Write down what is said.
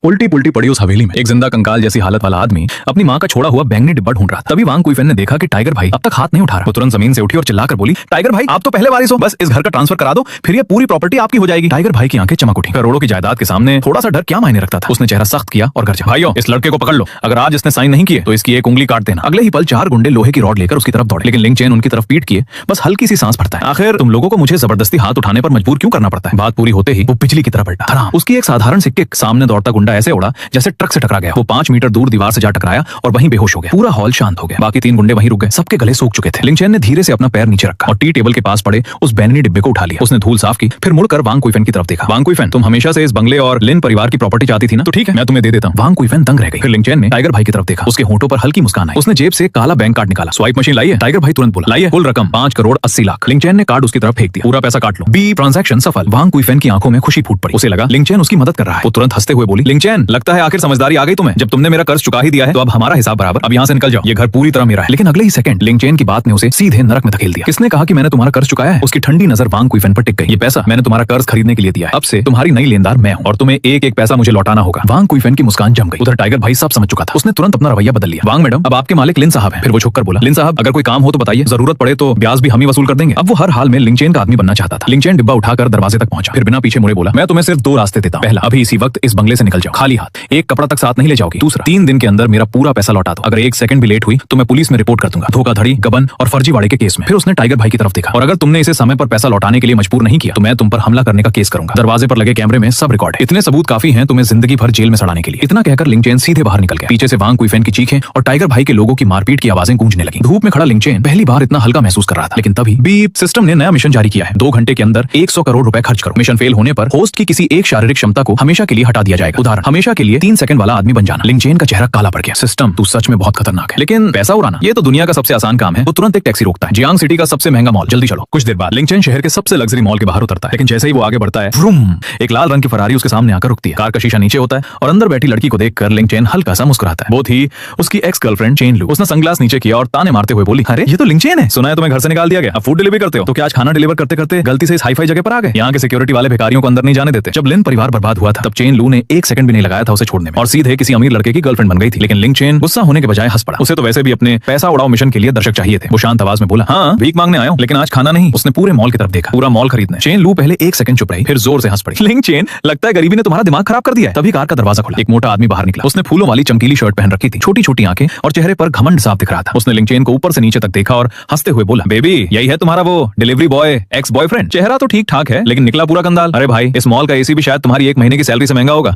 उल्टी पुल्टी पड़ी उस हवेली में एक जिंदा कंकाल जैसी हालत वाला आदमी अपनी माँ का छोड़ा हुआ बैंगनी डिब्बा ढूंढ रहा था। तभी वांग कुइफेन ने देखा कि टाइगर भाई अब तक हाथ नहीं उठा रहा। वो तुरंत जमीन से उठी और चिल्लाकर बोली, टाइगर भाई आप तो पहले वारिस हो, बस इस घर का ट्रांसफर करा दो, फिर ये पूरी प्रॉपर्टी आपकी हो जाएगी। टाइगर भाई की आंखें चमक उठी। करोड़ों की जायदाद के सामने थोड़ा सा डर क्या मायने रखता था। उसने चेहरा सख्त किया और घर जा, भाइयों इस लड़के को पकड़ लो, अगर आज इसने साइन नहीं किए तो इसकी एक उंगली काट देना। अगले ही पल 4 गुंडे लोहे की रॉड लेकर उसकी तरफ दौड़े, लेकिन लिंग चेन उनकी तरफ पीट किए बस हल्की सी सांस भरता है। आखिर तुम लोगों को मुझे जबरदस्ती हाथ उठाने पर मजबूर क्यों करना पड़ता है। बात पूरी होते ही वो बिजली की तरह पलटा। हराम। उसकी एक साधारण सी किक सामने दौड़ता गुंडा ऐसे उड़ा जैसे ट्रक से टकरा गया। वो 5 मीटर दूर दीवार से जा टकराया और वहीं बेहोश हो गया। पूरा हॉल शांत हो गया। बाकी 3 गुंडे वहीं रुक गए, सबके गले सूख चुके थे। लिंग चेन ने धीरे से अपना पैर नीचे रखा और टी टेबल के पास पड़े उस बैंगनी डिब्बे को उठा लिया। उसने धूल साफ की, फिर मुड़कर वांग कुइफेन की तरफ देखा। वांग कुइफेन, तुम हमेशा से इस बंगले और लिन परिवार की प्रॉपर्टी चाहती थी ना, तो ठीक है मैं तुम्हें दे देता हूं। वांग कुइफेन दंग रह गई। फिर लिंग चेन ने टाइगर भाई की तरफ देखा। उसके होंठों पर हल्की मुस्कान आई। उसने जेब से काला बैंक कार्ड निकाला। स्वाइप मशीन लाइए। टाइगर भाई तुरंत बोला, लाइए। कुल रकम 5 करोड़ 80 लाख। लिंग चेन ने कार्ड उसकी तरफ फेंक दिया। पूरा पैसा काट लो। बी ट्रांजैक्शन सफल। वांग कुइफेन की आंखों में खुशी फूट पड़ी। उसे लगा लिंग चेन उसकी मदद कर रहा है। वो तुरंत हंसते हुए बोली, लिंग चेन लगता है आखिर समझदारी आ गई तुम्हें। जब तुमने मेरा कर्ज चुका ही दिया है तो अब हमारा हिसाब बराबर। अब यहाँ से निकल जाओ, ये घर पूरी तरह मेरा है। लेकिन अगले ही सेकंड लिंग चेन की बात ने उसे सीधे नरक में धकेल दिया। किसने कहा कि मैंने तुम्हारा कर्ज चुकाया है। उसकी ठंडी नजर वांग कुइफेन पर टिक गई। ये पैसा मैंने तुम्हारा कर्ज खरीदने के लिए दिया है। अब से तुम्हारी नई लेनदार मैं हूं और तुम्हें एक एक पैसा मुझे लौटाना होगा। वांग कुइफेन की मुस्कान जम गई। उधर टाइगर भाई सब समझ चुका था। उसने तुरंत अपना रवैया बदल लिया। वांग मैडम अब आपके मालिक लिन साहब हैं। फिर वो झुककर बोला, लिन साहब अगर कोई काम हो तो बताइए, जरूरत पड़े तो ब्याज भी हम ही वसूल कर देंगे। अब वो हर हाल में लिंग चेन का आदमी बनना चाहता था। लिंग चेन डिब्बा उठाकर दरवाजे तक पहुंचा, फिर बिना पीछे मुड़े बोला, मैं तुम्हें सिर्फ 2 रास्ते देता हूं। पहला, अभी इसी वक्त इस बंगले से निकल जाओ खाली हाथ, एक कपड़ा तक साथ नहीं ले जाओगी। दूसरा, 3 दिन के अंदर मेरा पूरा पैसा लौटा दो। अगर 1 सेकंड भी लेट हुई तो मैं पुलिस में रिपोर्ट कर दूंगा, धोखाधड़ी, गबन और फर्जीवाड़े के केस में। फिर उसने टाइगर भाई की तरफ देखा, और अगर तुमने इसे समय पर पैसा लौटाने के लिए मजबूर नहीं किया तो मैं तुम पर हमला करने का केस करूंगा। दरवाजे पर लगे कैमरे में सब रिकॉर्ड है। इतने सबूत काफी हैं तुम्हें जिंदगी भर जेल में सड़ाने के लिए। इतना कहकर लिंग चेन सीधे बाहर निकल गया। पीछे से वांग कुइफेन की चीखें और टाइगर भाई के लोगों की मारपीट की आवाजें गूंजने लगी। धूप में खड़ा लिंग चेन पहली बार इतना हल्का महसूस कर रहा था। लेकिन तभी बीप सिस्टम ने नया मिशन जारी किया है। 2 घंटे के अंदर 100 करोड़ रुपए खर्च करो। मिशन फेल होने पर होस्ट की किसी एक शारीरिक क्षमता को हमेशा के लिए हटा दिया जाएगा। उदाहरण, हमेशा के लिए 3 सेकंड वाला आदमी बन जाना। लिंग चेन का चेहरा काला पड़ गया। सिस्टम तू सच में बहुत खतरनाक है। लेकिन पैसा उड़ाना ये तो दुनिया का सबसे आसान काम है। वो तुरंत एक टैक्सी रोकता है। जियांग सिटी का सबसे महंगा मॉल, जल्दी चलो। कुछ देर बाद लिंग चेन शहर के सबसे लग्जरी मॉल के बाहर उतरता है। लेकिन जैसे ही वो आगे बढ़ता है, व्रुम, एक लाल रंग की फरारी उसके सामने आकर रुकती है। कार का शीशा नीचे होता है और अंदर बैठी लड़की को देखकर लिंग चेन हल्का सा मुस्कुराता है। वो थी उसकी एक्स गर्लफ्रेंड चेन लू। उसने सनग्लास नीचे किया और ताने मारते हुए बोली, अरे ये तो लिंग चेन है। सुना है तुम्हें घर से निकाल दिया गया, अब फूड डिलीवरी करते हो। तो क्या आज खाना डिलीवर करते करते गलती से इस हाई फाई जगह पर आ गए। यहाँ के सिक्योरिटी वाले भिखारियों को अंदर नहीं जाने देते। जब लिन परिवार बर्बाद हुआ था तब चेन लू ने 1 सेकंड भी नहीं लगाया था उसे छोड़ने में और सीधे किसी अमीर लड़के की गर्लफ्रेंड बन गई थी। लेकिन लिंग चेन गुस्सा होने के बजाय हंस पड़ा। उसे तो वैसे भी अपने पैसा उड़ाओ मिशन के लिए दर्शक चाहिए थे। वो शांत आवाज में बोला, हाँ भीख मांगने आया हूं, लेकिन आज खाना नहीं। उसने पूरे मॉल की तरफ देखा, पूरा मॉल खरीदने। चेन लू पहले 1 सेकंड चुप रही, फिर जोर से हंस पड़ी। लिंग चेन लगता है गरीबी ने तुम्हारा दिमाग खराब कर दिया है। तभी कार का दरवाजा खुला। एक मोटा आदमी बाहर निकला। उसने फूलों वाली चमकीली शर्ट पहन रखी थी, छोटी छोटी आंखें और चेहरे पर घमंड साफ दिख रहा था। उसने लिंग चेन को ऊपर से नीचे तक देखा और हंसते हुए बोला, बेबी यही है तुम्हारा वो डिलीवरी बॉय एक्स बॉयफ्रेंड। चेहरा तो ठीक ठाक है लेकिन निकला पूरा कंदाल। अरे भाई इस मॉल का एसी भी शायद तुम्हारी 1 महीने की सैलरी से महंगा होगा।